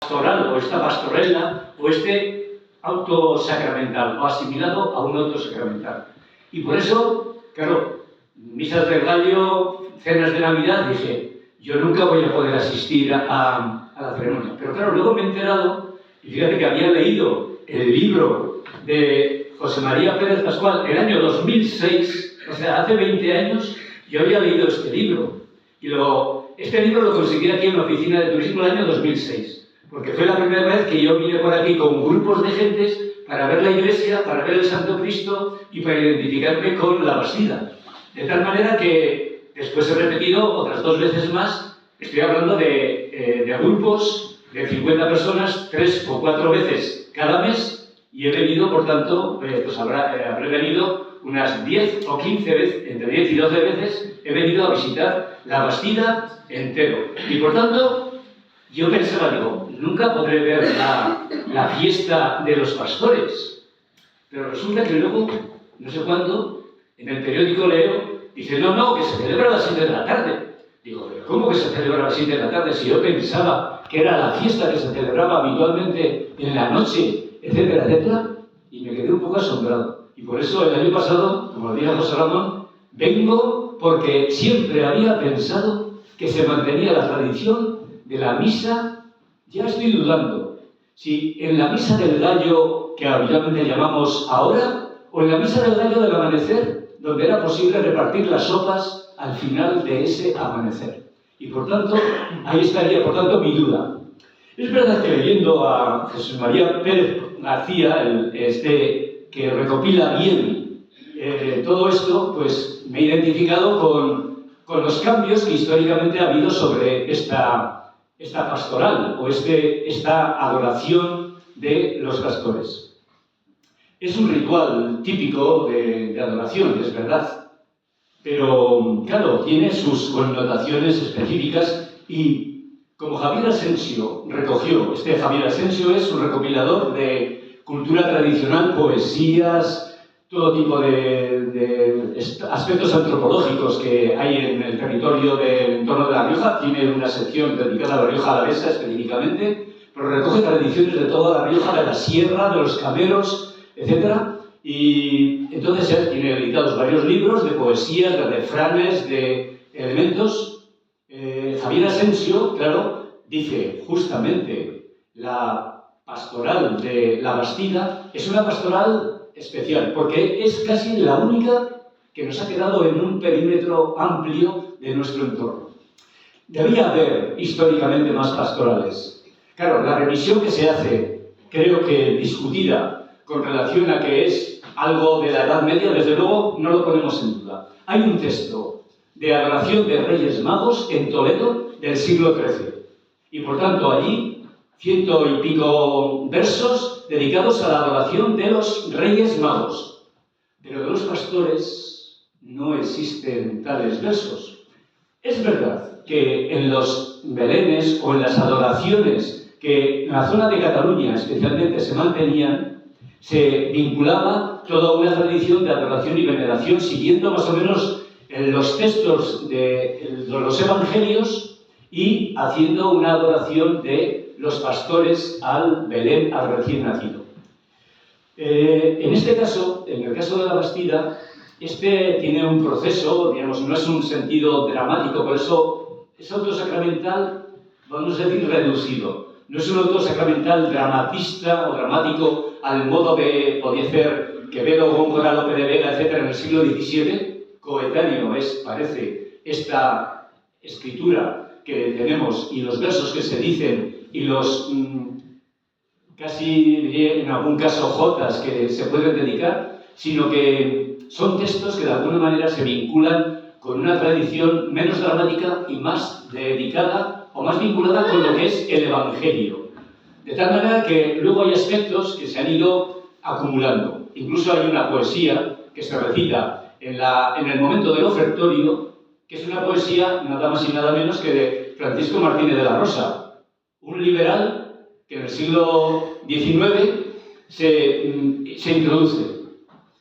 pastoral o esta pastorela o este auto sacramental o asimilado a un auto sacramental. Y por eso, claro, misas del Gallo, cenas de Navidad, dije, yo nunca voy a poder asistir a la ceremonia. Pero claro, luego me he enterado, y fíjate que había leído el libro de José María Pérez Pascual el año 2006, o sea, hace 20 años, yo había leído este libro. Y este libro lo conseguí aquí en la oficina de turismo el año 2006, porque fue la primera vez que yo vine por aquí con grupos de gentes para ver la iglesia, para ver el Santo Cristo y para identificarme con la Bastida. De tal manera que después he repetido otras 2 veces más, estoy hablando de grupos de 50 personas, 3 o 4 veces cada mes, y he venido, por tanto, pues habré venido unas 10 o 15 veces, entre 10 y 12 veces, he venido a visitar la Bastida entero. Y por tanto, yo pensaba, digo, nunca podré ver la fiesta de los pastores. Pero resulta que luego, no sé cuándo, en el periódico leo, dice, no, que se celebra a las 7 de la tarde. Digo, ¿pero cómo que se celebra a las 7 de la tarde? Si yo pensaba que era la fiesta que se celebraba habitualmente en la noche, etcétera, etcétera, y me quedé un poco asombrado. Y por eso el año pasado, como decía José Ramón, vengo porque siempre había pensado que se mantenía la tradición de la misa. Ya estoy dudando si en la misa del gallo, que habitualmente llamamos ahora, o en la misa del gallo del amanecer, donde era posible repartir las sopas al final de ese amanecer. Y por tanto, ahí estaría, por tanto, mi duda. Es verdad que leyendo a Jesús María Pérez García, que recopila bien todo esto, pues me he identificado con los cambios que históricamente ha habido sobre esta pastoral o esta adoración de los pastores. Es un ritual típico de adoración, es verdad, pero claro, tiene sus connotaciones específicas y como Javier Asensio recogió, Javier Asensio es un recopilador de cultura tradicional, poesías, todo tipo de aspectos antropológicos que hay en el territorio del entorno de La Rioja. Tiene una sección dedicada a La Rioja Alavesa específicamente, pero recoge tradiciones de toda La Rioja, de la sierra, de los cameros, etc. Y entonces él tiene editados varios libros de poesías, de refranes, de elementos. Javier Asensio, claro, dice justamente la pastoral de la Bastida es una pastoral especial, porque es casi la única que nos ha quedado en un perímetro amplio de nuestro entorno. Debía haber históricamente más pastorales. Claro, la revisión que se hace, creo que discutida con relación a que es algo de la Edad Media, desde luego no lo ponemos en duda. Hay un texto de adoración de Reyes Magos en Toledo del siglo XIII. Y por tanto allí, 100 y pico versos dedicados a la adoración de los Reyes Magos. Pero de los pastores no existen tales versos. Es verdad que en los belenes o en las adoraciones que en la zona de Cataluña especialmente se mantenían, se vinculaba toda una tradición de adoración y veneración siguiendo más o menos los textos de los evangelios y haciendo una adoración de los pastores al Belén, al recién nacido. En este caso, en el caso de la Bastida, tiene un proceso, digamos, no es un sentido dramático, por eso es autosacramental, vamos a decir, reducido. No es un autosacramental dramatista o dramático al modo que podía ser Quevedo, Góngora, Lope de Vega, etc. en el siglo XVII, coetáneo parece esta escritura que tenemos y los versos que se dicen y los casi en algún caso jotas que se pueden dedicar, sino que son textos que de alguna manera se vinculan con una tradición menos dramática y más dedicada o más vinculada con lo que es el Evangelio. De tal manera que luego hay aspectos que se han ido acumulando. Incluso hay una poesía que se recita en el momento del ofertorio, que es una poesía nada más y nada menos que de Francisco Martínez de la Rosa, un liberal que en el siglo XIX se introduce.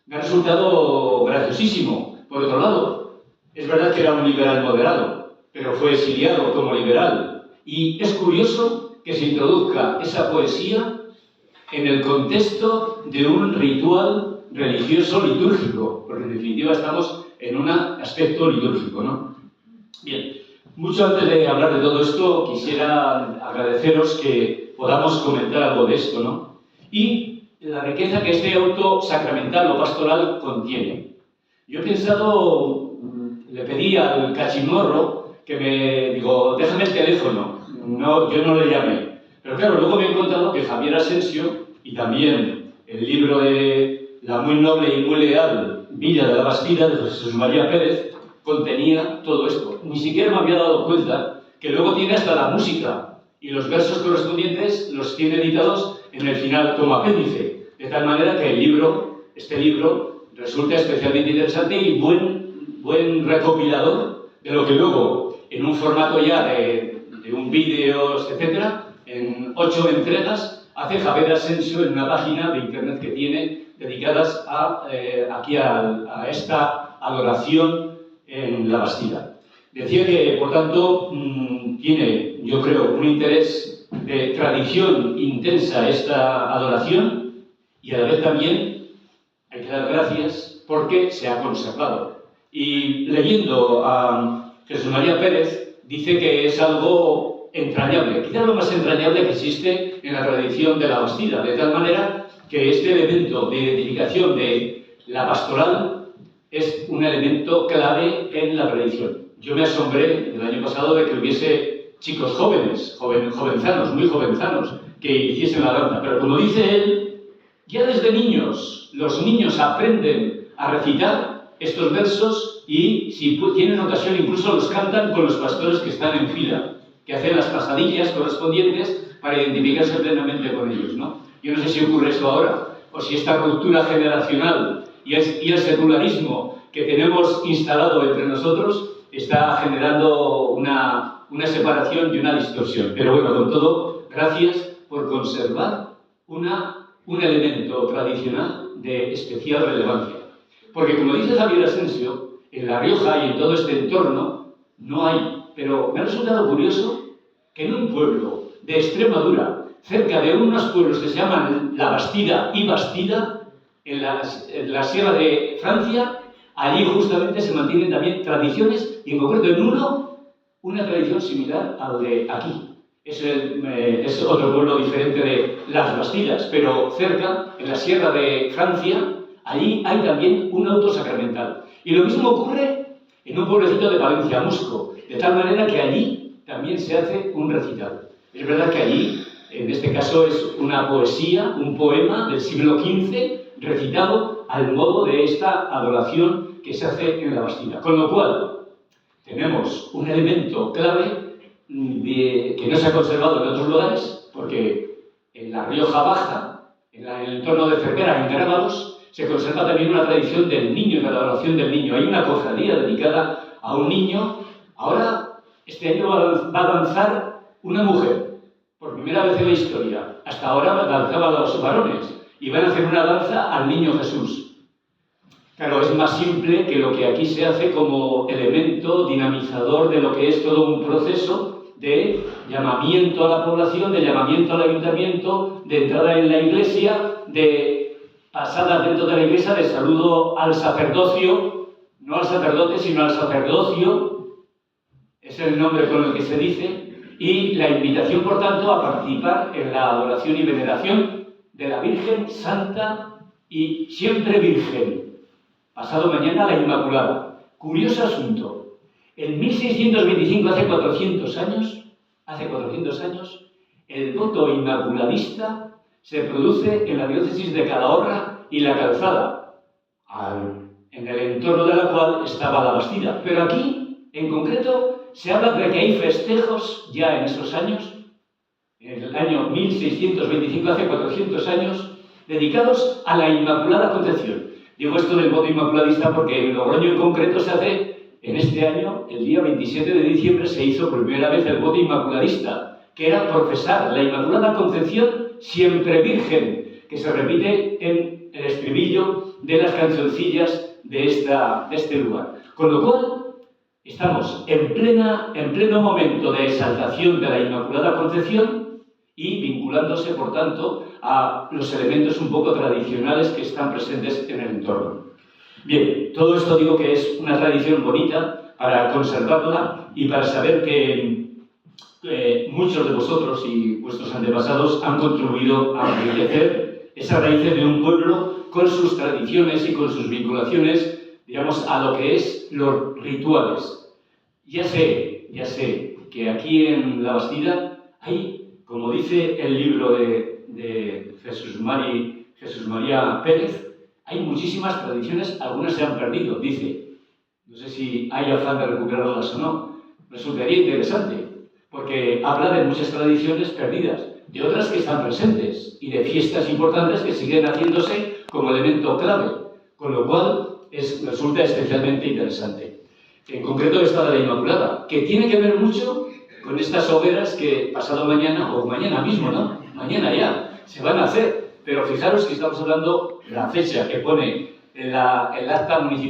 Me ha resultado graciosísimo. Por otro lado, es verdad que era un liberal moderado, pero fue exiliado como liberal. Y es curioso que se introduzca esa poesía en el contexto de un ritual religioso litúrgico, porque en definitiva estamos en un aspecto litúrgico, ¿no? Bien, mucho antes de hablar de todo esto, quisiera agradeceros que podamos comentar algo de esto, ¿no? Y la riqueza que este auto sacramental o pastoral contiene. Yo he pensado, le pedí al cachimorro que me, digo, déjame el teléfono, no, yo no le llamé. Pero claro, luego me he encontrado que Javier Asensio y también el libro de La muy noble y muy leal Villa de la Bastida, de Jesús María Pérez, contenía todo esto. Ni siquiera me había dado cuenta que luego tiene hasta la música y los versos correspondientes los tiene editados en el final como apéndice, de tal manera que el libro, este libro, resulta especialmente interesante y buen recopilador de lo que luego, en un formato ya de un vídeo, etcétera, en 8 entregas, hace Javier Asensio en una página de internet que tiene dedicadas a esta adoración en la Bastida. Decía que, por tanto, tiene, yo creo, un interés de tradición intensa esta adoración y a la vez también hay que dar gracias porque se ha conservado. Y leyendo a Jesús María Pérez, dice que es algo entrañable, quizás lo más entrañable que existe en la tradición de la Bastida, de tal manera que este elemento de identificación de la pastoral es un elemento clave en la tradición. Yo me asombré el año pasado de que hubiese chicos jovenzanos, muy jovenzanos, que hiciesen la danza, pero como dice él, ya desde niños, los niños aprenden a recitar estos versos y, si tienen ocasión, incluso los cantan con los pastores que están en fila, que hacen las pasadillas correspondientes para identificarse plenamente con ellos, ¿no? Yo no sé si ocurre eso ahora, o si esta ruptura generacional y el secularismo que tenemos instalado entre nosotros está generando una separación y una distorsión. Pero bueno, con todo, gracias por conservar un elemento tradicional de especial relevancia. Porque, como dice Javier Asensio, en La Rioja y en todo este entorno no hay, pero me ha resultado curioso que en un pueblo de Extremadura, cerca de unos pueblos que se llaman La Bastida y Bastida, en la Sierra de Francia, allí justamente se mantienen también tradiciones, y en concreto en uno, una tradición similar al de aquí. Es otro pueblo diferente de Las Bastidas, pero cerca, en la Sierra de Francia, allí hay también un auto sacramental. Y lo mismo ocurre en un pueblecito de Palencia, Musco, de tal manera que allí también se hace un recital. Es verdad que allí, en este caso, es una poesía, un poema del siglo XV, recitado al modo de esta adoración que se hace en la Bastida. Con lo cual, tenemos un elemento clave que no se ha conservado en otros lugares, porque en la Rioja Baja, en el entorno de Cervera, en Grábalos, se conserva también una tradición del niño, de la adoración del niño. Hay una cofradía dedicada a un niño. Ahora, este año va a danzar una mujer, por primera vez en la historia. Hasta ahora danzaban los varones, y van a hacer una danza al niño Jesús. Claro, es más simple que lo que aquí se hace como elemento dinamizador de lo que es todo un proceso de llamamiento a la población, de llamamiento al ayuntamiento, de entrada en la iglesia, de pasada dentro de la iglesia, de saludo al sacerdocio, no al sacerdote, sino al sacerdocio, es el nombre con el que se dice, y la invitación, por tanto, a participar en la adoración y veneración de la Virgen Santa y siempre Virgen. Pasado mañana, la Inmaculada. Curioso asunto. En 1625, hace 400 años, el voto inmaculadista se produce en la diócesis de Calahorra y La Calzada, en el entorno de la cual estaba la Bastida. Pero aquí, en concreto, se habla de que hay festejos ya en esos años, en el año 1625, hace 400 años, dedicados a la Inmaculada Concepción. Digo esto del voto inmaculadista porque en Logroño en concreto se hace, en este año, el día 27 de diciembre, se hizo por primera vez el voto inmaculadista, que era profesar la Inmaculada Concepción siempre Virgen, que se repite en el estribillo de las cancioncillas de este lugar. Con lo cual, estamos en pleno momento de exaltación de la Inmaculada Concepción, y vinculándose, por tanto, a los elementos un poco tradicionales que están presentes en el entorno. Bien, todo esto digo que es una tradición bonita para conservarla y para saber que muchos de vosotros y vuestros antepasados han contribuido a enriquecer esas raíces de un pueblo con sus tradiciones y con sus vinculaciones, digamos, a lo que es los rituales. Ya sé que aquí en La Bastida hay, como dice el libro de Jesús María Pérez, hay muchísimas tradiciones, algunas se han perdido, dice. No sé si hay afán de recuperarlas o no. Resultaría interesante, porque habla de muchas tradiciones perdidas, de otras que están presentes y de fiestas importantes que siguen haciéndose como elemento clave, con lo cual resulta especialmente interesante. En concreto esta de la Inmaculada, que tiene que ver mucho con estas hogueras que pasado mañana, o mañana mismo, ¿no? Mañana ya, se van a hacer. Pero fijaros que estamos hablando de la fecha que pone el acta municipal.